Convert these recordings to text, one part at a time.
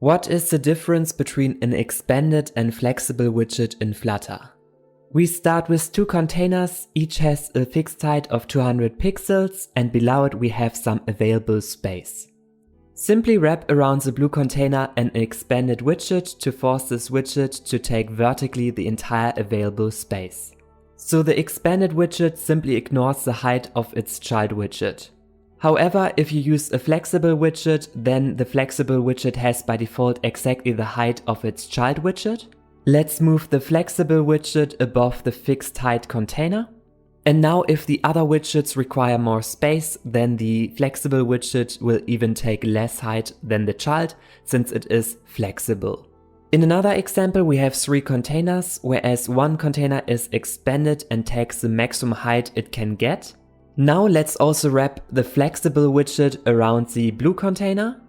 What is the difference between an expanded and flexible widget in Flutter? We start with two containers, each has a fixed height of 200 pixels and below it we have some available space. Simply wrap around the blue container an expanded widget to force this widget to take vertically the entire available space. So the expanded widget simply ignores the height of its child widget. However, if you use a flexible widget, then the flexible widget has by default exactly the height of its child widget. Let's move the flexible widget above the fixed height container. And now if the other widgets require more space, then the flexible widget will even take less height than the child, since it is flexible. In another example, we have three containers, whereas one container is expanded and takes the maximum height it can get. Now let's also wrap the flexible widget around the blue container.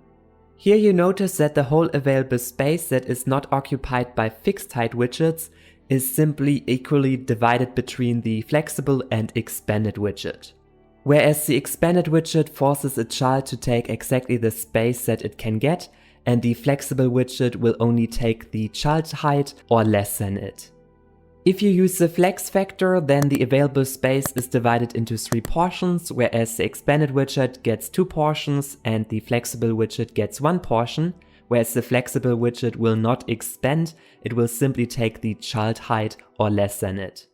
Here you notice that the whole available space that is not occupied by fixed height widgets is simply equally divided between the flexible and expanded widget. Whereas the expanded widget forces a child to take exactly the space that it can get, and the flexible widget will only take the child height or less than it. If you use the flex factor, then the available space is divided into 3 portions, whereas the expanded widget gets 2 portions and the flexible widget gets 1 portion, whereas the flexible widget will not expand, it will simply take the child height or less than it.